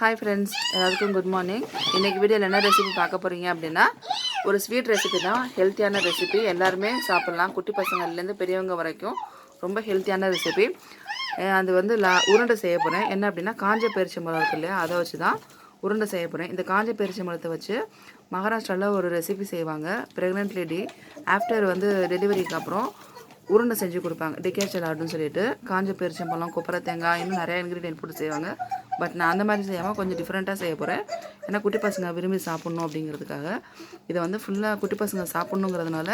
Hi friends, எல்லாருக்கும் good morning. இன்றைக்கி வீடியோவில் என்ன ரெசிபி பார்க்க போகிறீங்க அப்படின்னா, ஒரு ஸ்வீட் ரெசிபி தான். ஹெல்த்தியான ரெசிபி, எல்லாருமே சாப்பிட்லாம். குட்டி பசங்கள்லேருந்து பெரியவங்க வரைக்கும் ரொம்ப ஹெல்த்தியான ரெசிபி. அது வந்து உருண்டை செய்ய போகிறேன். என்ன அப்படின்னா, காஞ்ச பேரிச்சம்பழம் இருக்கு இல்லையா, அதை வச்சு தான் உருண்டை செய்ய போகிறேன். இந்த காஞ்ச பேரிச்சம்பழத்தை வச்சு மகாராஷ்டிராவில் ஒரு ரெசிபி செய்வாங்க. ப்ரெக்னென்ட் லேடி ஆஃப்டர் வந்து டெலிவரிக்கு அப்புறம் உருண்டை செஞ்சு கொடுப்பாங்க. டிகேச்சல் லாடுன்னு சொல்லிட்டு காஞ்ச பேரிச்சம்பழம், கொப்பரை தேங்காய், இன்னும் நிறைய இன்க்ரீடியன்ட் போட்டு செய்வாங்க. பட் நான் அந்த மாதிரி செய்யாமல் கொஞ்சம் டிஃப்ரெண்ட்டாக செய்ய போகிறேன். ஏன்னா குட்டி பசங்க விரும்பி சாப்பிட்ணும் அப்படிங்கிறதுக்காக. இதை வந்து ஃபுல்லாக குட்டி பசங்க சாப்பிட்ணுங்கிறதுனால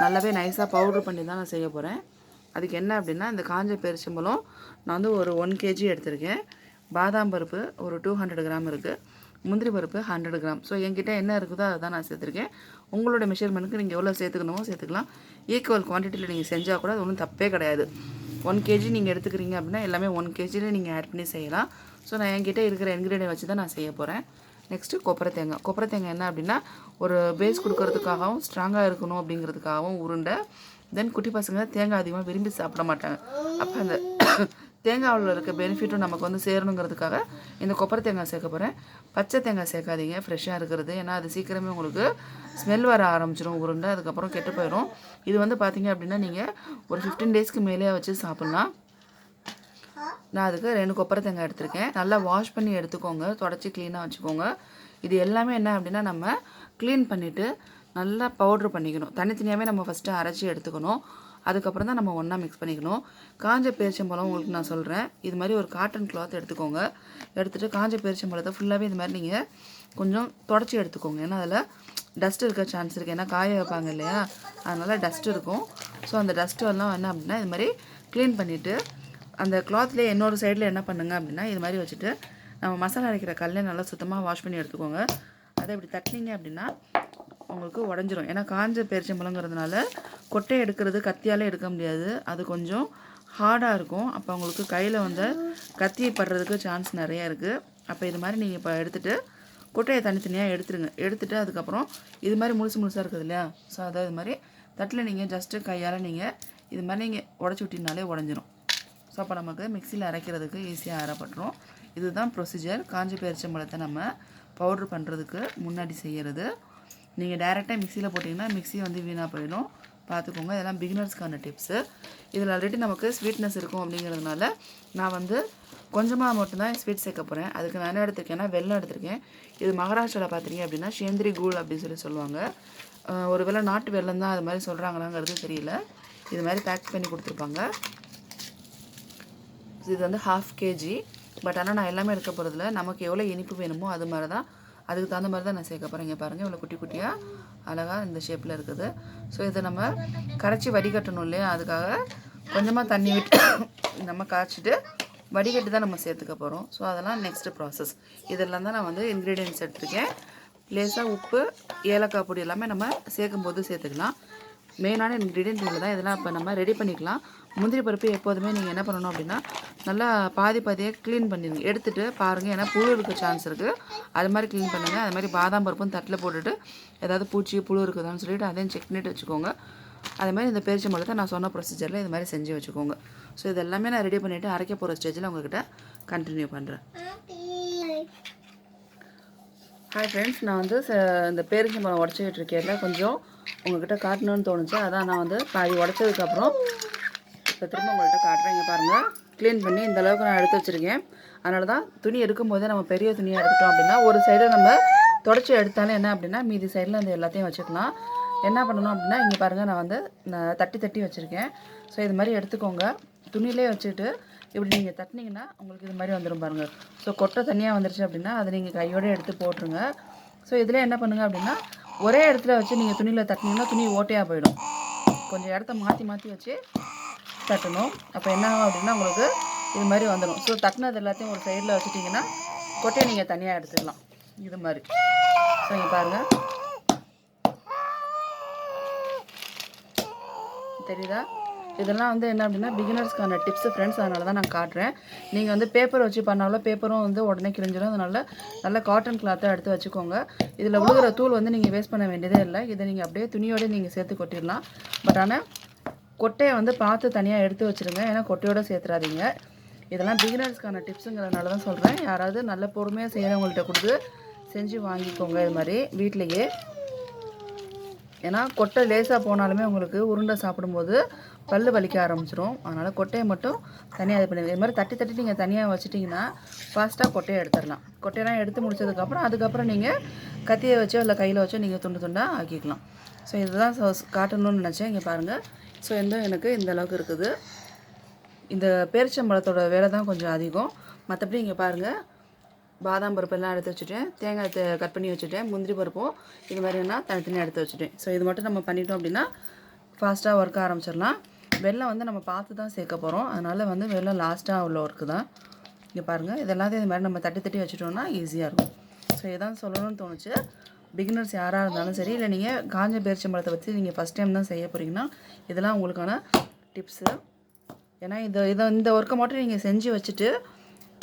நல்லாவே நைஸாக பவுட்ரு பண்ணி தான் நான் செய்ய போகிறேன். அதுக்கு என்ன அப்படின்னா, இந்த காஞ்ச பேரிச்சம்பழம் நான் வந்து ஒரு 1 kg எடுத்திருக்கேன். பாதாம் பருப்பு ஒரு 200 கிராம் இருக்குது. முந்திரி பருப்பு 100 கிராம். ஸோ என்கிட்ட என்ன இருக்குதோ அதை தான் நான் சேர்த்துருக்கேன். உங்களோட மெஷர்மெண்ட்டுக்கு நீங்கள் எவ்வளோ சேர்த்துக்கணுமோ சேர்த்துக்கலாம். ஈக்குவல் குவான்டிட்டியில் நீங்கள் செஞ்சால் கூட அது ஒன்றும் தப்பே கிடையாது. 1 kg நீங்கள் எடுத்துக்கிறீங்க அப்படின்னா எல்லாமே 1 kgயில் நீங்கள் ஆட் பண்ணி செய்யலாம். ஸோ நான் என்கிட்ட இருக்கிற இன்க்ரீடியன்ட் வச்சு தான் நான் செய்ய போகிறேன். நெக்ஸ்ட்டு கொப்பரை தேங்காய் என்ன அப்படின்னா, ஒரு பேஸ் கொடுக்கறதுக்காகவும் ஸ்ட்ராங்காக இருக்கணும் அப்படிங்கிறதுக்காகவும் உருண்டை. தென் குட்டி பசங்க தேங்காய் அதிகமாக விரும்பி சாப்பிட மாட்டாங்க. அப்போ அந்த தேங்காயில் இருக்க பெனிஃபிட்டும் நமக்கு வந்து சேரணுங்கிறதுக்காக இந்த கொப்பரை தேங்காய் சேர்க்க போகிறேன். பச்சை தேங்காய் சேர்க்காதீங்க, ஃப்ரெஷ்ஷாக இருக்கிறது. ஏன்னா அது சீக்கிரமே உங்களுக்கு ஸ்மெல் வர ஆரம்பிச்சிடும் உருண்டை, அதுக்கப்புறம் கெட்டு போயிடும். இது வந்து பார்த்திங்க அப்படின்னா நீங்கள் ஒரு 15 டேஸ்க்கு மேலே வச்சு சாப்பிட்லாம். நான் அதுக்கு 2 கொப்பரை தேங்காய் எடுத்திருக்கேன். நல்லா வாஷ் பண்ணி எடுத்துக்கோங்க, தொடச்சி க்ளீனாக வச்சுக்கோங்க. இது எல்லாமே என்ன அப்படின்னா, நம்ம க்ளீன் பண்ணிவிட்டு நல்லா பவுட்ரு பண்ணிக்கணும். தனித்தனியாகவே நம்ம ஃபஸ்ட்டு அரைச்சி எடுத்துக்கணும். அதுக்கப்புறம் தான் நம்ம ஒன்றா மிக்ஸ் பண்ணிக்கணும். காஞ்ச பேரிச்சம்பழம் உங்களுக்கு நான் சொல்கிறேன். இது மாதிரி ஒரு காட்டன் கிளாத் எடுத்துக்கோங்க. எடுத்துகிட்டு காஞ்ச பேரிச்சம்பழத்தை ஃபுல்லாகவே இது மாதிரி நீங்கள் கொஞ்சம் தொடச்சி எடுத்துக்கோங்க. ஏன்னா அதில் டஸ்ட் இருக்க சான்ஸ் இருக்குது. ஏன்னா காய வைப்பாங்க இல்லையா, அதனால் டஸ்ட் இருக்கும். ஸோ அந்த டஸ்ட்டு எல்லாம் என்ன அப்படின்னா இது மாதிரி க்ளீன் பண்ணிவிட்டு அந்த கிளாத்லேயே இன்னொரு சைடில் என்ன பண்ணுங்க அப்படின்னா, இது மாதிரி வச்சுட்டு நம்ம மசாலா அரைக்கிற கல்லை நல்லா சுத்தமாக வாஷ் பண்ணி எடுத்துக்கோங்க. அதை இப்படி தட்டினீங்க அப்படின்னா உங்களுக்கு உடஞ்சிரும். ஏன்னா காஞ்ச பேரிச்சம்பழங்கிறதுனால கொட்டை எடுக்கிறது கத்தியாலே எடுக்க முடியாது. அது கொஞ்சம் ஹார்டாக இருக்கும். அப்போ உங்களுக்கு கையில் வந்து கத்தி படுறதுக்கு சான்ஸ் நிறையா இருக்குது. அப்போ இது மாதிரி நீங்கள் இப்போ எடுத்துகிட்டு கொட்டையை தனித்தனியாக எடுத்துருங்க. எடுத்துகிட்டு அதுக்கப்புறம் இது மாதிரி முழுசாக இருக்குது இல்லையா, ஸோ அதாவது இது மாதிரி தட்டில் நீங்கள் ஜஸ்ட்டு கையால் நீங்கள் இது மாதிரி நீங்கள் உடச்சி விட்டினாலே உடஞ்சிரும். ஸோ அப்போ நமக்கு மிக்சியில் அரைக்கிறதுக்கு ஈஸியாக அரைப்பட்டுரும். இதுதான் ப்ரொசீஜர். காஞ்சி பேரிச்சம்பழத்தை நம்ம பவுட்ரு பண்ணுறதுக்கு முன்னாடி செய்கிறது. நீங்கள் டைரெக்டாக மிக்சியில் போட்டிங்கன்னா மிக்சி வந்து வீணாக போயிடும், பார்த்துக்கோங்க. இதெல்லாம் பிகினர்ஸ்க்கான டிப்ஸு. இதில் ஆல்ரெடி நமக்கு ஸ்வீட்னஸ் இருக்கும் அப்படிங்கிறதுனால நான் வந்து கொஞ்சமாக மட்டும்தான் ஸ்வீட் சேர்க்க போகிறேன். அதுக்கு நான் என்ன எடுத்திருக்கேன்னா, வெல்லம் எடுத்திருக்கேன். இது மகாராஷ்டிராவில் பார்த்தீங்க அப்படின்னா ஷேந்திரி கூழ் அப்படின்னு சொல்லுவாங்க. ஒரு வேளை நாட்டு வெல்லம் தான் அது மாதிரி சொல்கிறாங்களாங்கிறது தெரியல. இது மாதிரி பேக் பண்ணி கொடுத்துருப்பாங்க. இது வந்து 1/2 kg. பட் ஆனால் நான் எல்லாமே எடுக்க போகிறதில்ல. நமக்கு எவ்வளோ இனிப்பு வேணுமோ அது மாதிரி தான், அதுக்கு தகுந்த மாதிரி தான் நான் சேர்க்க போகிறேன். இங்கே பாருங்கள், இவ்வளோ குட்டி குட்டியாக அழகாக இந்த ஷேப்பில் இருக்குது. ஸோ இதை நம்ம கரைச்சி வடிகட்டணும் இல்லையா, அதுக்காக கொஞ்சமாக தண்ணி விட்டு நம்ம காய்ச்சிட்டு வடிகட்டி தான் நம்ம சேர்த்துக்க போகிறோம். ஸோ அதெல்லாம் நெக்ஸ்ட்டு ப்ராசஸ். இதெல்லாம் தான் நான் வந்து இன்க்ரீடியன்ட்ஸ் எடுத்துருக்கேன். லேசாக உப்பு, ஏலக்காய் பொடி எல்லாமே நம்ம சேர்க்கும் போது சேர்த்துக்கலாம். மெயினான இன்க்ரீடியன்ட் இதில் தான். இதெல்லாம் இப்போ நம்ம ரெடி பண்ணிக்கலாம். முந்திரி பருப்பு எப்போதுமே நீங்கள் என்ன பண்ணணும் அப்படின்னா, நல்லா பாதியாக க்ளீன் பண்ணிடுங்க. எடுத்துகிட்டு பாருங்கள், ஏன்னா புழு இருக்க சான்ஸ் இருக்குது. அது மாதிரி க்ளீன் பண்ணுங்கள். அது மாதிரி பாதாம் பருப்பும் தட்டில் போட்டுட்டு ஏதாவது பூச்சி புழு இருக்குதான்னு சொல்லிட்டு அதையும் செக் பண்ணிட்டு வச்சுக்கோங்க. அதே மாதிரி இந்த பேரிச்சம்பழத்தை நான் சொன்ன ப்ரொசீஜரில் இது மாதிரி செஞ்சு வச்சுக்கோங்க. ஸோ இது எல்லாமே நான் ரெடி பண்ணிவிட்டு அரைக்க போகிற ஸ்டேஜில் உங்கள்கிட்ட கண்டினியூ பண்ணுறேன். ஹாய் ஃப்ரெண்ட்ஸ், நான் வந்து இந்த பேரிச்சம்பழம் உடச்சிக்கிட்டு இருக்கேன். கொஞ்சம் உங்கள்கிட்ட காட்டணும்னு தோணுச்சு. அதான் நான் வந்து பாதி உடச்சதுக்கப்புறம் இப்போ திரும்ப உங்கள்கிட்ட காட்டுறேன். இங்கே பாருங்கள், க்ளீன் பண்ணி இந்த அளவுக்கு நான் எடுத்து வச்சுருக்கேன். அதனால தான் துணி எடுக்கும்போதே நம்ம பெரிய துணியாக எடுத்துட்டோம் அப்படின்னா ஒரு சைடு நம்ம தொடச்சி எடுத்தாலும் என்ன அப்படின்னா மீதி சைடில் அந்த எல்லாத்தையும் வச்சுக்கலாம். என்ன பண்ணணும் அப்படின்னா, இங்கே பாருங்கள், நான் தட்டி வச்சுருக்கேன். ஸோ இது மாதிரி எடுத்துக்கோங்க. துணியிலே வச்சுட்டு இப்படி நீங்கள் தட்டினீங்கன்னா உங்களுக்கு இது மாதிரி வந்துடும் பாருங்கள். ஸோ கொட்டை தனியாக வந்துருச்சு அப்படின்னா அதை நீங்கள் கையோடு எடுத்து போட்டுருங்க. ஸோ இதில் என்ன பண்ணுங்கள் அப்படின்னா, ஒரே இடத்துல வச்சு நீங்கள் துணியில் தட்டினீங்கன்னா துணி ஓட்டையாக போயிடும். கொஞ்சம் இடத்த மாற்றி வச்சு தட்டணும். அப்போ என்ன ஆகும் அப்படின்னா உங்களுக்கு இது மாதிரி வந்துடும். ஸோ தட்டினது எல்லாத்தையும் ஒரு சைடில் வச்சுட்டிங்கன்னா கொட்டையை நீங்கள் தனியாக எடுத்துக்கலாம் இது மாதிரி. ஸோ இங்கே பாருங்கள், தெரியுதா? இதெல்லாம் வந்து என்ன அப்படின்னா பிகினர்ஸ்க்கான டிப்ஸு ஃப்ரெண்ட்ஸ். அதனால தான் நான் காட்டுறேன். நீங்கள் வந்து பேப்பர் வச்சு பண்ணாலும் பேப்பரும் வந்து உடனே கிழிஞ்சிடும். அதனால் நல்ல காட்டன் கிளாத்தை எடுத்து வச்சுக்கோங்க. இதில் விழுகிற தூள் வந்து நீங்கள் வேஸ்ட் பண்ண வேண்டியதே இல்லை. இதை நீங்கள் அப்படியே துணியோடு நீங்கள் சேர்த்து கொட்டிடலாம். பட் ஆனால் கொட்டையை வந்து பார்த்து தனியாக எடுத்து வச்சுருங்க. ஏன்னா கொட்டையோடு சேர்த்துறாதீங்க. இதெல்லாம் பிகினர்ஸ்க்கான டிப்ஸுங்கிறதுனால தான் சொல்கிறேன். யாராவது நல்ல பொறுமையாக செய்கிறவங்கள்ட்ட கொடுத்து செஞ்சு வாங்கிக்கோங்க இது மாதிரி வீட்டிலையே. ஏன்னா கொட்டை லேசாக போனாலுமே உங்களுக்கு உருண்டை சாப்பிடும்போது பல் வலிக்க ஆரம்பிச்சிடும். அதனால் கொட்டையை மட்டும் தனியாக இது பண்ணிடுங்க. இது மாதிரி தட்டி தட்டி நீங்கள் தனியாக வச்சுட்டிங்கன்னா ஃபாஸ்ட்டாக கொட்டையை எடுத்துடலாம். கொட்டையெல்லாம் எடுத்து முடிச்சதுக்கப்புறம் அதுக்கப்புறம் நீங்கள் கத்தியை வச்சோ இல்லை கையில் வச்சோ நீங்கள் துண்டு துண்டாக ஆக்கிக்கலாம். ஸோ இதுதான் காட்டணும்னு நினச்சேன். இங்கே பாருங்கள். ஸோ எனக்கு இந்த அளவுக்கு இருக்குது. இந்த பேரிச்சம்பழத்தோட வேலை தான் கொஞ்சம் அதிகம். மற்றபடி இங்கே பாருங்கள், பாதாம் பருப்பெல்லாம் எடுத்து வச்சுட்டேன், தேங்காய் கட் பண்ணி வச்சுட்டேன், முந்திரி பருப்பும் இது மாதிரினா தனித்தனியாக எடுத்து வச்சுட்டேன். ஸோ இது மட்டும் நம்ம பண்ணிட்டோம் அப்படின்னா ஃபாஸ்ட்டாக ஒர்க் ஆரம்பிச்சிடலாம். வெல்லம் வந்து நம்ம பார்த்து தான் சேர்க்க போகிறோம். அதனால் வந்து வெல்லம் லாஸ்ட்டாக உள்ள ஒர்க்கு தான். இங்கே பாருங்கள், இதெல்லாத்தையும் இது மாதிரி நம்ம தட்டி தட்டி வச்சுட்டோம்னா ஈஸியாக இருக்கும். ஸோ இதான் சொல்லணும்னு தோணுச்சு. பிகினர்ஸ் யாராக இருந்தாலும் சரி, இல்லை நீங்கள் காஞ்ச பேரிச்சம்பழத்தை வச்சு நீங்கள் ஃபஸ்ட் டைம் தான் செய்ய போகிறீங்கன்னா இதெல்லாம் உங்களுக்கான டிப்ஸு. ஏன்னா இந்த ஒர்க்கை மட்டும் நீங்கள் செஞ்சு வச்சுட்டு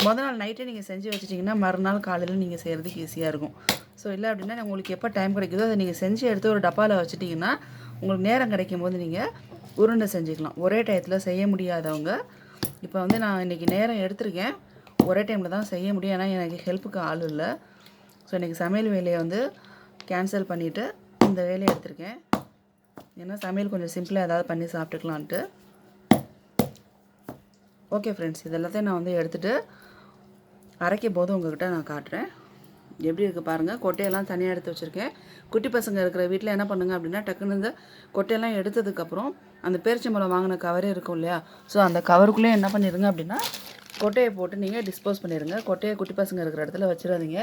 முதல் நாள் நைட்டே நீங்கள் செஞ்சு வச்சுட்டிங்கன்னா மறுநாள் காலையில் நீங்கள் செய்கிறதுக்கு ஈஸியாக இருக்கும். ஸோ இல்லை அப்படின்னா உங்களுக்கு எப்போ டைம் கிடைக்குதோ அதை நீங்கள் செஞ்சு எடுத்து ஒரு டப்பாவில் வச்சுட்டிங்கன்னா உங்களுக்கு நேரம் கிடைக்கும் போது நீங்கள் உருண்டை செஞ்சுக்கலாம். ஒரே டயத்தில் செய்ய முடியாதவங்க, இப்போ வந்து நான் இன்றைக்கி நேரம் எடுத்திருக்கேன், ஒரே டைமில் தான் செய்ய முடியும். ஏன்னா எனக்கு ஹெல்ப்புக்கு ஆள் இல்லை. ஸோ இன்றைக்கி சமையல் வேலையை வந்து கேன்சல் பண்ணிவிட்டு இந்த வேலையை எடுத்திருக்கேன். ஏன்னா சமையல் கொஞ்சம் சிம்பிளாக ஏதாவது பண்ணி சாப்பிட்டுக்கலான்ட்டு. ஓகே ஃப்ரெண்ட்ஸ், இது எல்லாத்தையும் நான் வந்து எடுத்துகிட்டு அரைக்கும் போது உங்கள்கிட்ட நான் காட்டுறேன் எப்படி இருக்குது பாருங்கள். கொட்டையெல்லாம் தனியாக எடுத்து வச்சுருக்கேன். குட்டி பசங்க இருக்கிற வீட்டில் என்ன பண்ணுங்க அப்படின்னா, டக்குன்னு இந்த கொட்டையெல்லாம் எடுத்ததுக்கப்புறம் அந்த பேரிச்சம்பழம் வாங்கின கவரே இருக்கும் இல்லையா, ஸோ அந்த கவருக்குள்ளே என்ன பண்ணிடுங்க அப்படின்னா கொட்டையை போட்டு நீங்கள் டிஸ்போஸ் பண்ணிடுங்க. கொட்டையை குட்டி பசங்க இருக்கிற இடத்துல வச்சிடாதீங்க.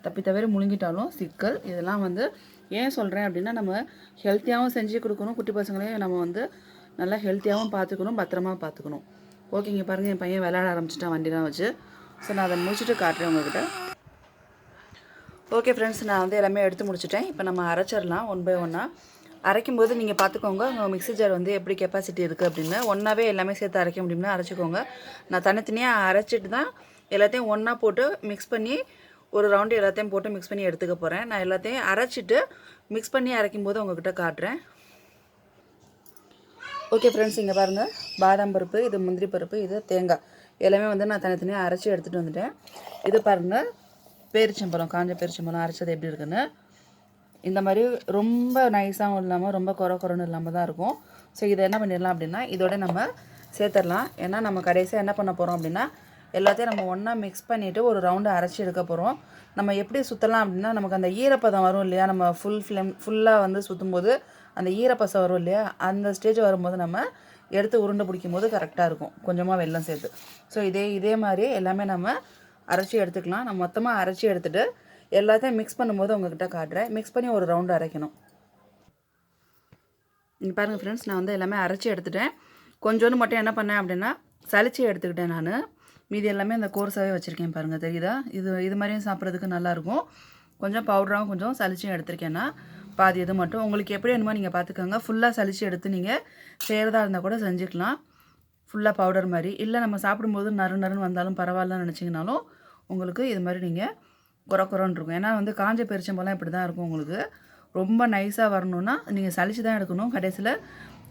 தப்பி தவிர முழுங்கிட்டாலும் சிக்கல். இதெல்லாம் வந்து ஏன் சொல்கிறேன் அப்படின்னா, நம்ம ஹெல்த்தியாகவும் செஞ்சு கொடுக்கணும், குட்டி பசங்களையும் நம்ம வந்து நல்லா ஹெல்த்தியாகவும் பார்த்துக்கணும், பத்திரமா பார்த்துக்கணும். ஓகேங்க பாருங்கள், என் பையன் விளையாட ஆரம்பிச்சிட்டான் வண்டிலாம் வச்சு. ஸோ நான் அதை முடிச்சுட்டு காட்டுறேன் உங்கள்கிட்ட. ஓகே ஃப்ரெண்ட்ஸ், நான் வந்து எல்லாமே எடுத்து முடிச்சிட்டேன். இப்போ நம்ம அரைச்சிடலாம் ஒன் பை ஒன்னாக. அரைக்கும்போது நீங்கள் பார்த்துக்கோங்க உங்கள் மிக்ஸி ஜார் வந்து எப்படி கெப்பாசிட்டி இருக்குது அப்படின்னு. ஒன்றாவே எல்லாமே சேர்த்து அரைக்க முடியும்னா அரைச்சிக்கோங்க. நான் தனித்தனியாக அரைச்சிட்டு தான் எல்லாத்தையும் ஒன்றா போட்டு மிக்ஸ் பண்ணி ஒரு ரவுண்டு எல்லாத்தையும் போட்டு மிக்ஸ் பண்ணி எடுத்துக்க போகிறேன். நான் எல்லாத்தையும் அரைச்சிட்டு மிக்ஸ் பண்ணி அரைக்கும்போது உங்கள்கிட்ட காட்டுறேன். ஓகே ஃப்ரெண்ட்ஸ், இங்கே பாருங்கள், பாதாம் பருப்பு, இது முந்திரி பருப்பு, இது தேங்காய் எல்லாமே வந்து நான் தனித்தனியாக அரைச்சி எடுத்துகிட்டு வந்துட்டேன். இது பாருங்கள், பேரிச்சம்பழம், காஞ்ச பேரிச்சம்பழம் அரைச்சது எப்படி இருக்குன்னு. இந்த மாதிரி ரொம்ப நைஸாகவும் இல்லாமல் ரொம்ப குறன்னு இல்லாமல் தான் இருக்கும். ஸோ இதை என்ன பண்ணிடலாம் அப்படின்னா இதோட நம்ம சேர்த்துடலாம். ஏன்னா நம்ம கடைசியாக என்ன பண்ண போகிறோம் அப்படின்னா எல்லாத்தையும் நம்ம ஒன்றா மிக்ஸ் பண்ணிவிட்டு ஒரு ரவுண்டு அரைச்சி எடுக்க போகிறோம். நம்ம எப்படி சுற்றலாம் அப்படின்னா, நமக்கு அந்த ஈரப்பதம் வரும் இல்லையா, நம்ம ஃபுல்லாக வந்து சுற்றும்போது அந்த ஈரப்பசம் வரும் இல்லையா, அந்த ஸ்டேஜ் வரும்போது நம்ம எடுத்து உருண்டை பிடிக்கும் போது கரெக்டாக இருக்கும், கொஞ்சமாக வெல்லம் சேர்த்து. ஸோ இதே மாதிரி எல்லாமே நம்ம அரைச்சி எடுத்துக்கலாம். நான் மொத்தமாக அரைச்சி எடுத்துகிட்டு எல்லாத்தையும் மிக்ஸ் பண்ணும்போது உங்கள்கிட்ட காட்டுறேன். மிக்ஸ் பண்ணி ஒரு ரவுண்டு அரைக்கணும். இங்கே பாருங்கள் ஃப்ரெண்ட்ஸ், நான் வந்து எல்லாமே அரைச்சி எடுத்துட்டேன். கொஞ்சோண்டு மட்டும் என்ன பண்ணேன் அப்படின்னா சளிச்சி எடுத்துக்கிட்டேன். நான் மீதி எல்லாமே இந்த கோர்ஸாகவே வச்சுருக்கேன் பாருங்கள், தெரியுதா? இது மாதிரியும் சாப்பிட்றதுக்கு நல்லாயிருக்கும். கொஞ்சம் பவுடராகவும் கொஞ்சம் சளிச்சியும் எடுத்திருக்கேன்னா பாதி இது மட்டும் உங்களுக்கு எப்படி வேணுமோ நீங்கள் பார்த்துக்கோங்க. ஃபுல்லாக சளிச்சு எடுத்து நீங்கள் செய்கிறதா இருந்தால் கூட செஞ்சுக்கலாம், ஃபுல்லாக பவுடர் மாதிரி. இல்லை நம்ம சாப்பிடும்போது நறுன்னு வந்தாலும் பரவாயில்லன்னு நினச்சிங்கனாலும் உங்களுக்கு இது மாதிரி நீங்கள் குறன்னு இருக்கும். ஏன்னா வந்து காஞ்ச பெரிச்சம்பழம் இப்படி தான் இருக்கும். உங்களுக்கு ரொம்ப நைஸாக வரணுன்னா நீங்கள் சளிச்சு தான் எடுக்கணும். கடைசியில்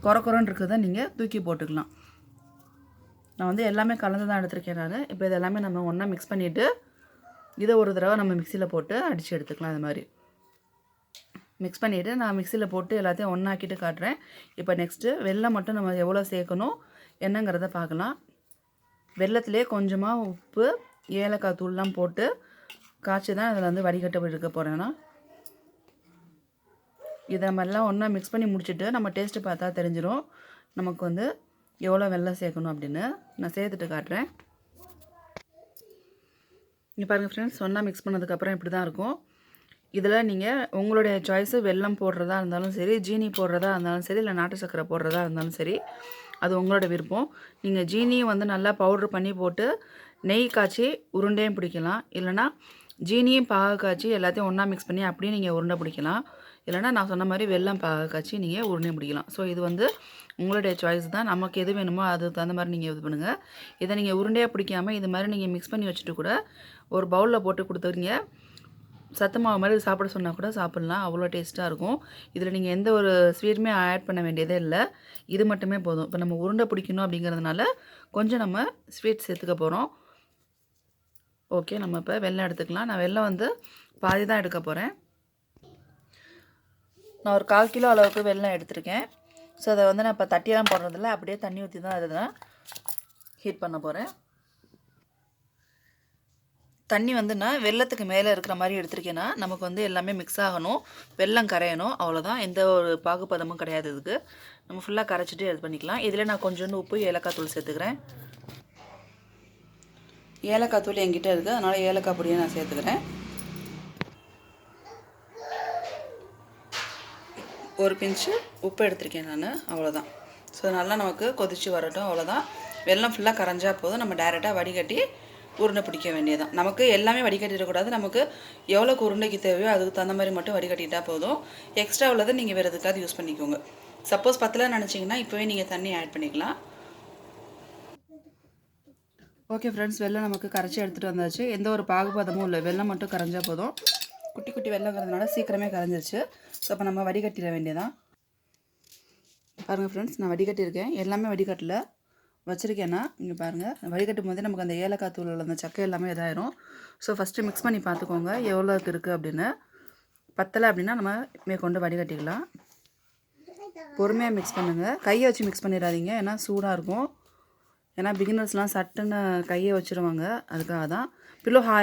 குறன்னு இருக்கிறத நீங்கள் தூக்கி போட்டுக்கலாம். நான் வந்து எல்லாமே கலந்து தான் எடுத்துருக்கேன் நான். இப்போ இது எல்லாமே நம்ம ஒன்றா மிக்ஸ் பண்ணிவிட்டு இதை ஒரு தடவை நம்ம மிக்சியில் போட்டு அடித்து எடுத்துக்கலாம். இது மாதிரி மிக்ஸ் பண்ணிவிட்டு நான் மிக்சியில் போட்டு எல்லாத்தையும் ஒன்றாக்கிட்டு காட்டுறேன். இப்போ நெக்ஸ்ட்டு வெல்லம் மட்டும் நம்ம எவ்வளோ சேர்க்கணும் என்னங்கிறத பார்க்கலாம். வெல்லத்திலே கொஞ்சமாக உப்பு, ஏலக்காய் தூள்லாம் போட்டு காய்ச்சி தான் அதில் வந்து வடிகட்ட இருக்க போகிறேன்னா, இதை மாதிரிலாம் ஒன்றா மிக்ஸ் பண்ணி முடிச்சுட்டு நம்ம டேஸ்ட்டு பார்த்தா தெரிஞ்சிடும் நமக்கு வந்து எவ்வளோ வெல்லம் சேர்க்கணும் அப்படின்னு. நான் சேர்த்துட்டு காட்டுறேன். இங்கே பாருங்கள் ஃப்ரெண்ட்ஸ், ஒன்றா மிக்ஸ் பண்ணதுக்கப்புறம் இப்படி தான் இருக்கும். இதில் நீங்கள் உங்களுடைய சாய்ஸு வெல்லம் போடுறதா இருந்தாலும் சரி, ஜீனி போடுறதா இருந்தாலும் சரி, இல்லை நாட்டு சர்க்கரை போடுறதா இருந்தாலும் சரி, அது உங்களோட விருப்பம். நீங்கள் ஜீனியும் வந்து நல்லா பவுட்ரு பண்ணி போட்டு நெய் காய்ச்சி உருண்டையும் பிடிக்கலாம். இல்லைனா ஜீனியும் பாக காய்ச்சி எல்லாத்தையும் ஒன்றா மிக்ஸ் பண்ணி அப்படியே நீங்கள் உருண்டை பிடிக்கலாம். இல்லைனா நான் சொன்ன மாதிரி வெல்லம் பாக காய்ச்சி நீங்கள் உருண்டையும் பிடிக்கலாம். ஸோ இது வந்து உங்களுடைய சாய்ஸ் தான். நமக்கு எது வேணுமோ அதுக்கு தகுந்த மாதிரி நீங்கள் இது பண்ணுங்கள். இதை நீங்கள் உருண்டையாக பிடிக்காமல் இது மாதிரி நீங்கள் மிக்ஸ் பண்ணி வச்சுட்டு கூட ஒரு பவுலில் போட்டு கொடுத்துறீங்க. சத்து மாவு மாதிரி சாப்பிட சொன்னால் கூட சாப்பிட்லாம், அவ்வளோ டேஸ்ட்டாக இருக்கும். இதில் நீங்கள் எந்த ஒரு ஸ்வீட்டுமே ஆட் பண்ண வேண்டியதே இல்லை, இது மட்டுமே போதும். இப்போ நம்ம உருண்டை பிடிக்கணும் அப்படிங்கிறதுனால கொஞ்சம் நம்ம ஸ்வீட் சேர்த்துக்க போகிறோம். ஓகே, நம்ம இப்போ வெல்லம் எடுத்துக்கலாம். நான் வெல்லம் வந்து பாதி தான் எடுக்க போகிறேன். நான் ஒரு 1/4 கிலோ அளவுக்கு வெல்லம் எடுத்திருக்கேன். ஸோ அதை வந்து நான் இப்போ தட்டியெல்லாம் போடுறதில்ல, அப்படியே தண்ணி ஊற்றி தான் அதை நான் ஹீட் பண்ண போகிறேன். தண்ணி வந்து நான் வெல்லத்துக்கு மேலே இருக்கிற மாதிரி எடுத்திருக்கேன்னா நமக்கு வந்து எல்லாமே மிக்ஸ் ஆகணும், வெல்லம் கரையணும், அவ்வளோதான். எந்த ஒரு பாகுபதமும் கிடையாது இதுக்கு. நம்ம ஃபுல்லாக கரைச்சிட்டு இது பண்ணிக்கலாம். இதில் நான் கொஞ்சோண்டு உப்பு, ஏலக்காய் தூள் சேர்த்துக்கிறேன். ஏலக்காய் தூள் என்கிட்ட இருக்குது, அதனால் ஏலக்காய் பொடியை நான் சேர்த்துக்கிறேன். ஒரு பிஞ்சு உப்பு எடுத்திருக்கேன் நான், அவ்வளோதான். ஸோ நல்லா நமக்கு கொதித்து வரட்டும், அவ்வளோதான். வெல்லம் ஃபுல்லாக கரைஞ்சா போதும். நம்ம டைரெக்டாக வடிகட்டி உருண்டை பிடிக்க வேண்டியதான். நமக்கு எல்லாமே வடிகட்டிடக்கூடாது. நமக்கு எவ்வளோக்கு உருண்டைக்கு தேவையோ அதுக்கு தகுந்த மாதிரி மட்டும் வடிகட்டிட்டால் போதும். எக்ஸ்ட்ரா உள்ளதை நீங்கள் வேறு எதுக்காவது யூஸ் பண்ணிக்கோங்க. சப்போஸ் பத்தலன்னு நினச்சிங்கன்னா இப்போவே நீங்கள் தண்ணி ஆட் பண்ணிக்கலாம். ஓகே ஃப்ரெண்ட்ஸ், வெல்லம் நமக்கு கரைச்சி எடுத்துகிட்டு வந்தாச்சு. எந்த ஒரு பாகுபாதமும் இல்லை, வெல்லம் மட்டும் கரைஞ்சா போதும். குட்டி குட்டி வெல்லங்கிறதுனால சீக்கிரமே கரைஞ்சிருச்சு. ஸோ அப்போ நம்ம வடிகட்டிட வேண்டியதான். பாருங்கள் ஃப்ரெண்ட்ஸ், நான் வடிகட்டியிருக்கேன். எல்லாமே வடிகட்டில் வச்சுருக்கேன்னா இங்கே பாருங்கள், வடிகட்டும் போதே நமக்கு அந்த ஏலக்காய் தூள் அந்த சக்கை எல்லாமே இதாயிரும். ஸோ ஃபஸ்ட்டு மிக்ஸ் பண்ணி பார்த்துக்கோங்க எவ்வளோக்கு இருக்குது அப்படின்னு. பத்தலை அப்படின்னா நம்ம மேற்கொண்டு வடிகட்டிக்கலாம். பொறுமையாக மிக்ஸ் பண்ணுங்கள், கையை வச்சு மிக்ஸ் பண்ணிடாதீங்க, ஏன்னா சூடாக இருக்கும். ஏன்னா பிகினர்ஸ்லாம் சட்டுன்னு கையை வச்சுருவாங்க, அதுக்காக தான். பில்லோ ஹா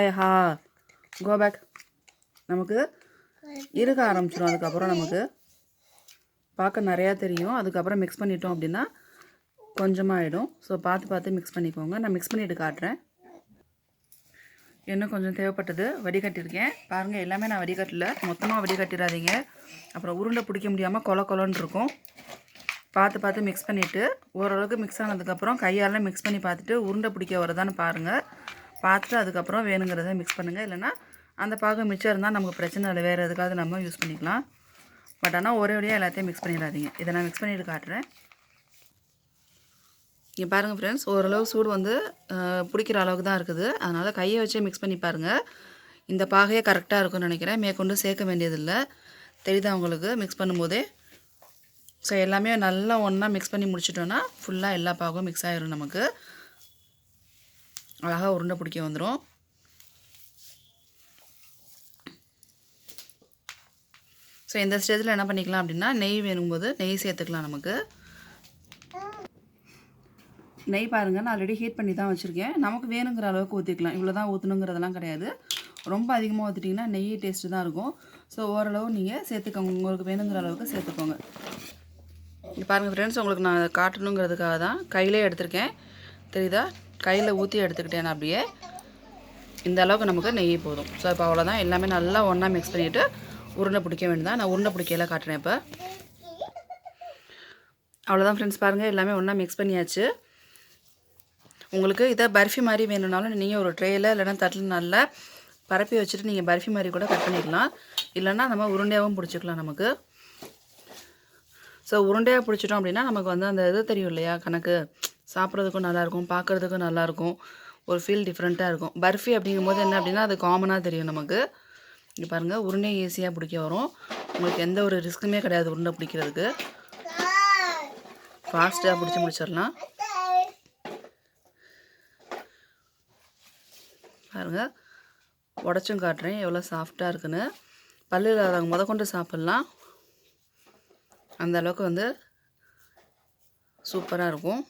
கோ பேக். நமக்கு இருக்க ஆரம்பிச்சிடும். அதுக்கப்புறம் நமக்கு பார்க்க நிறையா தெரியும். அதுக்கப்புறம் மிக்ஸ் பண்ணிட்டோம் அப்படின்னா கொஞ்சமாக ஆகிடும். ஸோ பார்த்து மிக்ஸ் பண்ணிக்கோங்க. நான் மிக்ஸ் பண்ணிவிட்டு காட்டுறேன். இன்னும் கொஞ்சம் தேவைப்பட்டது வடிகட்டியிருக்கேன். பாருங்கள், எல்லாமே நான் வடிகட்டல, மொத்தமாக வடிகட்டிடாதீங்க, அப்புறம் உருண்டை பிடிக்க முடியாமல் கொலன்னு இருக்கும். பார்த்து மிக்ஸ் பண்ணிவிட்டு ஓரளவுக்கு மிக்ஸ் ஆனதுக்கப்புறம் கையால் மிக்ஸ் பண்ணி பார்த்துட்டு உருண்டை பிடிக்க வருதான்னு பாருங்கள். பார்த்துட்டு அதுக்கப்புறம் வேணுங்கிறத மிக்ஸ் பண்ணுங்கள். இல்லைனா அந்த பாகம் மிச்சம் இருந்தால் நமக்கு பிரச்சனை இல்லை, வேறு எதுக்காவது நம்ம யூஸ் பண்ணிக்கலாம். பட் ஆனால் ஒரே எல்லாத்தையும் மிக்ஸ் பண்ணிடாதீங்க. இதை நான் மிக்ஸ் பண்ணிவிட்டு காட்டுறேன். இங்கே பாருங்கள் ஃப்ரெண்ட்ஸ், ஓரளவு சூடு வந்து பிடிக்கிற அளவுக்கு தான் இருக்குது. அதனால் கையை வச்சே மிக்ஸ் பண்ணி பாருங்கள். இந்த பாகையே கரெக்டாக இருக்கும்னு நினைக்கிறேன். மேற்கொண்டு சேர்க்க வேண்டியதில்லை, தெரியுதா உங்களுக்கு மிக்ஸ் பண்ணும்போதே. ஸோ எல்லாமே நல்லா ஒன்றா மிக்ஸ் பண்ணி முடிச்சிட்டோன்னா ஃபுல்லாக எல்லா பாகும் மிக்ஸ் ஆகிரும். நமக்கு அழகாக உருண்டை பிடிக்க வந்துடும். ஸோ இந்த ஸ்டேஜில் என்ன பண்ணிக்கலாம் அப்படின்னா, நெய் வேணும்போது நெய் சேர்த்துக்கலாம். நமக்கு நெய் பாருங்கள், நான் ஆல்ரெடி ஹீட் பண்ணி தான் வச்சுருக்கேன். நமக்கு வேணுங்கிற அளவுக்கு ஊற்றிக்கலாம். இவ்வளோ தான் ஊற்றணுங்கிறதெல்லாம் கிடையாது. ரொம்ப அதிகமாக ஊற்றிட்டிங்கன்னா நெய் டேஸ்ட்டு தான் இருக்கும். ஸோ ஓரளவு நீங்கள் சேர்த்துக்கோங்க, உங்களுக்கு வேணுங்கிற அளவுக்கு சேர்த்துக்கோங்க. இங்கே பாருங்கள் ஃப்ரெண்ட்ஸ், உங்களுக்கு நான் காட்டணுங்கிறதுக்காக தான் கையிலே எடுத்திருக்கேன், தெரியுதா? கையில் ஊற்றி எடுத்துக்கிட்டேன் அப்படியே. இந்த அளவுக்கு நமக்கு நெய் போதும். ஸோ இப்போ அவ்வளோதான். எல்லாமே நல்லா ஒன்றா மிக்ஸ் பண்ணிவிட்டு உருண்டை பிடிக்க வேண்டியதான். நான் உருண்டை பிடிக்கலாம் காட்டுறேன் இப்போ. அவ்வளோதான் ஃப்ரெண்ட்ஸ், பாருங்கள், எல்லாமே ஒன்றா மிக்ஸ் பண்ணியாச்சு. உங்களுக்கு இதை பர்ஃபி மாதிரி வேணும்னாலும் நீங்கள் ஒரு ட்ரேயில் இல்லைனா தட்டில் நல்லா பரப்பி வச்சுட்டு நீங்கள் பர்ஃபி மாதிரி கூட கட் பண்ணிக்கலாம். இல்லைனா நம்ம உருண்டையாகவும் பிடிச்சிக்கலாம் நமக்கு. ஸோ உருண்டையாக பிடிச்சிட்டோம் அப்படின்னா நமக்கு வந்து அந்த இது தெரியும் இல்லையா, கணக்கு சாப்பிட்றதுக்கும் நல்லாயிருக்கும், பார்க்குறதுக்கும் நல்லாயிருக்கும், ஒரு ஃபீல் டிஃப்ரெண்ட்டாக இருக்கும். பர்ஃபி அப்படிங்கும்போது என்ன அப்படின்னா அது காமனாக தெரியும் நமக்கு. இங்கே பாருங்கள், உருண்டையை ஈஸியாக பிடிக்க வரும். உங்களுக்கு எந்த ஒரு ரிஸ்க்குமே கிடையாது உருண்டை பிடிக்கிறதுக்கு. ஃபாஸ்ட்டாக பிடிச்சி முடிச்சிடலாம். பாருங்கள், உடச்சும் காட்டுறேன் எவ்வளோ சாஃப்டாக இருக்குன்னு. பல்லு இல்லாதவங்க முதற்கொண்டு சாப்பிட்லாம், அந்த அளவுக்கு வந்து சூப்பராக இருக்கும்.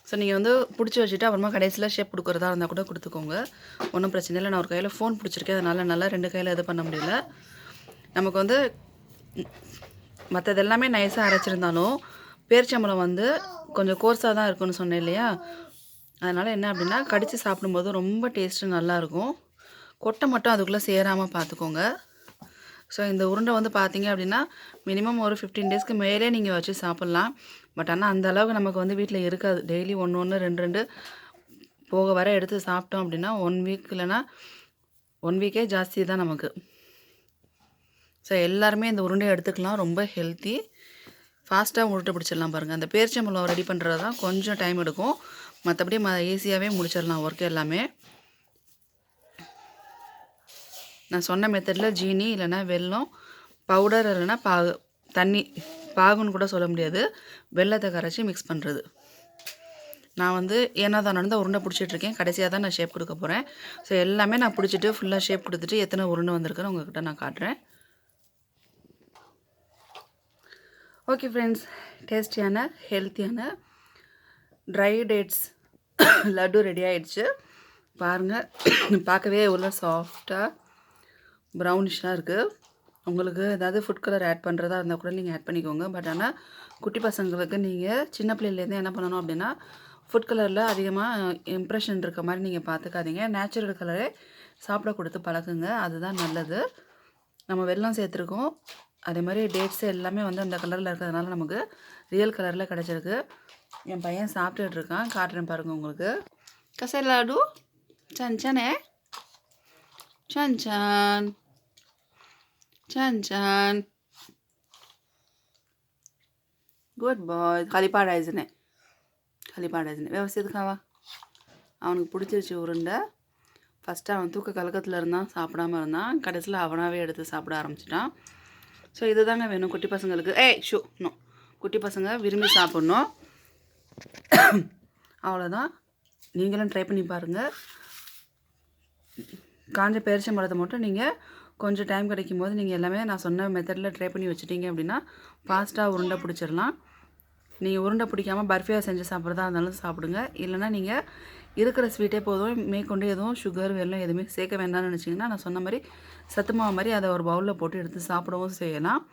ஸோ நீங்கள் வந்து பிடிச்சி வச்சுட்டு அப்புறமா கடைசியில் ஷேப் கொடுக்குறதா இருந்தால் கூட கொடுத்துக்கோங்க, ஒன்றும் பிரச்சனை இல்லை. நான் ஒரு கையில் ஃபோன் பிடிச்சிருக்கேன், அதனால் நல்லா 2 கையில் இது பண்ண முடியல. நமக்கு வந்து மற்றது எல்லாமே நைஸாக அரைச்சிருந்தாலும் பேரிச்சம்பழம் வந்து கொஞ்சம் கோர்ஸாக தான் இருக்குன்னு சொன்னேன் இல்லையா, அதனால் என்ன அப்படின்னா கடித்து சாப்பிடும்போது ரொம்ப டேஸ்ட்டு நல்லாயிருக்கும். கொட்டை மட்டும் அதுக்குள்ளே சேராமல் பார்த்துக்கோங்க. ஸோ இந்த உருண்டை வந்து பார்த்தீங்க அப்படின்னா மினிமம் ஒரு 15 டேஸ்க்கு மேலே நீங்கள் வச்சு சாப்பிட்லாம். பட் ஆனால் அந்த அளவுக்கு நமக்கு வந்து வீட்டில் இருக்காது. டெய்லி 1 2 போக வர எடுத்து சாப்பிட்டோம் அப்படின்னா 1 வீக் இல்லைனா 1 வீக்கே ஜாஸ்தி தான் நமக்கு. ஸோ எல்லாருமே இந்த உருண்டையை எடுத்துக்கலாம், ரொம்ப ஹெல்த்தி. ஃபாஸ்ட்டாக உருண்டை பிடிச்சிடலாம். பாருங்கள், அந்த பேரிச்சம்பழம் ரெடி பண்ணுறது தான் கொஞ்சம் டைம் எடுக்கும், மற்றபடி ஈஸியாகவே முடிச்சிடலாம் ஒர்க் எல்லாமே. நான் சொன்ன மெத்தடில் ஜீனி இல்லைன்னா வெல்லம் பவுடர் இல்லைன்னா பாகு தண்ணி பாகுன்னு கூட சொல்ல முடியாது, வெல்லத்தை கரைச்சி மிக்ஸ் பண்ணுறது. நான் வந்து ஏன்னா தான் நடந்த உருண்டை பிடிச்சிட்ருக்கேன். கடைசியாக தான் நான் ஷேப் கொடுக்க போகிறேன். ஸோ எல்லாமே நான் பிடிச்சிட்டு ஃபுல்லாக ஷேப் கொடுத்துட்டு எத்தனை உருண்டை வந்திருக்குன்னு உங்கள்கிட்ட நான் காட்டுறேன். ஓகே ஃப்ரெண்ட்ஸ், டேஸ்டியான ஹெல்த்தியான ட்ரை டேட்ஸ் லட்டு ரெடி ஆகிடுச்சு. பாருங்கள், பார்க்கவே எவ்வளோ சாஃப்டாக ப்ரௌனிஷாக இருக்குது. உங்களுக்கு ஏதாவது ஃபுட் கலர் ஆட் பண்ணுறதா இருந்தால் கூட நீங்கள் ஆட் பண்ணிக்கோங்க. பட் ஆனால் குட்டி பசங்களுக்கு நீங்கள் சின்ன பிள்ளையிலேருந்து என்ன பண்ணணும் அப்படின்னா, ஃபுட் கலரில் அதிகமாக இம்ப்ரெஷன் இருக்க மாதிரி நீங்கள் பார்த்துக்காதீங்க. நேச்சுரல் கலரே சாப்பிட கொடுத்து பழக்குங்க, அதுதான் நல்லது. நம்ம வெல்லம் சேர்த்துருக்கோம், அதே மாதிரி டேட்ஸ் எல்லாமே வந்து அந்த கலரில் இருக்கிறதுனால நமக்கு ரியல் கலரில் கிடச்சிருக்கு. என் பையன் சாப்பிட்டுட்டு இருக்கான், காட்டுறேன் பாருங்கள் உங்களுக்கு. கசை லாடு छान छान आहे, छान छान छान छान, गुड बॉय. खाली पाडायचं नाही, खाली पाडायचं नाही, व्यवस्थित खावा. அவனுக்கு பிடிச்சிருச்சு உருண்டை. ஃபஸ்ட்டு அவன் தூக்க கலக்கத்தில் இருந்தான், சாப்பிடாமல் இருந்தான். கடைசியில் அவனாகவே எடுத்து சாப்பிட ஆரம்பிச்சிட்டான். ஸோ இது தாங்க வேணும் குட்டி பசங்களுக்கு. ஷூ நோ, குட்டி பசங்க விரும்பி சாப்பிட்ணும். அவ்வளோதான். நீங்களும் ட்ரை பண்ணி பாருங்கள். காஞ்ச பேரிச்சம்பழத்தை மட்டும் நீங்கள் கொஞ்சம் டைம் கிடைக்கும் போது நீங்கள் எல்லாமே நான் சொன்ன மெத்தடில் ட்ரை பண்ணி வச்சுட்டீங்க அப்படின்னா ஃபாஸ்ட்டாக உருண்டை பிடிச்சிடலாம். நீங்கள் உருண்டை பிடிக்காமல் பர்ஃபியாக செஞ்சு சாப்பிட்றதா இருந்தாலும் சாப்பிடுங்க. இல்லைனா நீங்கள் இருக்கிற ஸ்வீட்டே போதும், மேற்கொண்டு எதுவும் சுகர் வெல்லம் எதுவுமே சேர்க்க வேண்டாம்னு நினச்சிங்கன்னா நான் சொன்ன மாதிரி சத்து மாவு மாதிரி அதை ஒரு பவுலில் போட்டு எடுத்து சாப்பிடவும் செய்யலாம்.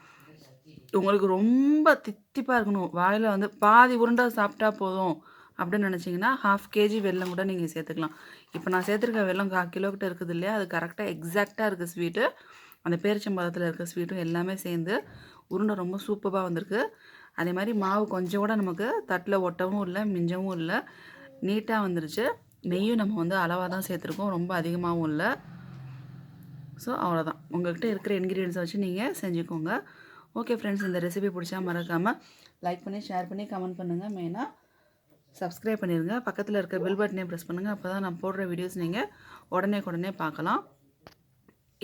உங்களுக்கு ரொம்ப தித்திப்பாக இருக்கணும், வாயில் வந்து பாதி உருண்டை சாப்பிட்டா போதும் அப்படின்னு நினச்சிங்கன்னா 1/2 kg வெல்லம் கூட நீங்கள் சேர்த்துக்கலாம். இப்போ நான் சேர்த்துருக்க வெல்லம் 1/4 கிலோக்கிட்ட இருக்குது இல்லையா, அது கரெக்டாக எக்ஸாக்டாக இருக்குது ஸ்வீட்டு. அந்த பேரிச்சம்பழத்தில் இருக்க ஸ்வீட்டும் எல்லாமே சேர்ந்து உருண்டை ரொம்ப சூப்பராக வந்திருக்கு. அதே மாதிரி மாவு கொஞ்சம் கூட நமக்கு தட்டில் ஒட்டவும் இல்லை, மிஞ்சவும் இல்லை, நீட்டாக வந்துருச்சு. நெய்யும் நம்ம வந்து அளவாக தான் சேர்த்துருக்கோம், ரொம்ப அதிகமாகவும் இல்லை. ஸோ அவ்வளோதான், உங்கள்கிட்ட இருக்கிற இன்க்ரீடியன்ஸை வச்சு நீங்கள் செஞ்சுக்கோங்க. ஓகே ஃப்ரெண்ட்ஸ், இந்த ரெசிபி பிடிச்சா மறக்காமல் லைக் பண்ணி ஷேர் பண்ணி கமெண்ட் பண்ணுங்கள். மெயினாக சப்ஸ்கிரைப் பண்ணிடுங்க, பக்கத்தில் இருக்க பெல் பட்டனே ப்ரெஸ் பண்ணுங்கள். அப்போ தான் நான் போடுற வீடியோஸ் நீங்கள் உடனே பார்க்கலாம்.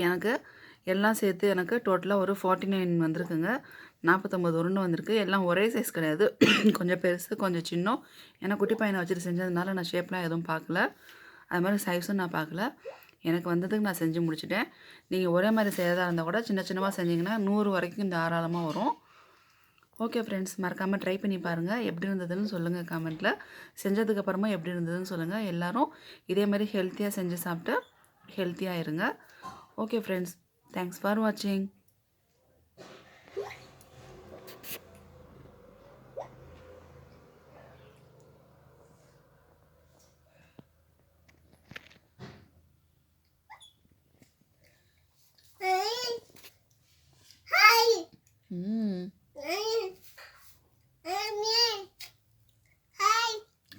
எனக்கு எல்லாம் சேர்த்து எனக்கு டோட்டலாக ஒரு 49 வந்திருக்குங்க. 49 உருண்டை வந்திருக்கு. எல்லாம் ஒரே சைஸ் கிடையாது, கொஞ்சம் பெருசு கொஞ்சம் சின்னம். ஏன்னா குட்டி பையனை வச்சுட்டு செஞ்சதுனால நான் ஷேப்லாம் எதுவும் பார்க்கல, அது மாதிரி சைஸும் நான் பார்க்கல. எனக்கு வந்ததுக்கு நான் செஞ்சு முடிச்சிட்டேன். நீங்கள் ஒரே மாதிரி செய்யறதா இருந்தால் கூட சின்னமாக செஞ்சிங்கன்னா 100 வரைக்கும் தாராளமாக வரும். ஓகே ஃப்ரெண்ட்ஸ், மறக்காமல் ட்ரை பண்ணி பாருங்கள். எப்படி இருந்ததுன்னு சொல்லுங்கள் கமெண்ட்டில். செஞ்சதுக்கப்புறமா எப்படி இருந்ததுன்னு சொல்லுங்கள். எல்லோரும் இதே மாதிரி ஹெல்த்தியாக செஞ்சு சாப்பிட்டு ஹெல்த்தியாக இருங்க. ஓகே ஃப்ரெண்ட்ஸ், தேங்க்ஸ் ஃபார் வாட்சிங்.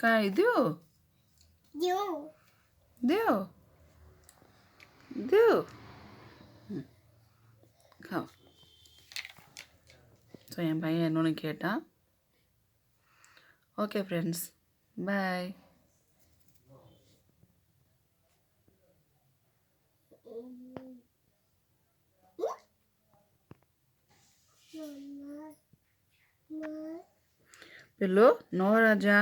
Kai, देऊ देऊ देऊ खाओ. ஸோ என் பையன் என்னொன்று கேட்டான். ஓகே ஃப்ரெண்ட்ஸ், பாய். पिल्लू नो राजा.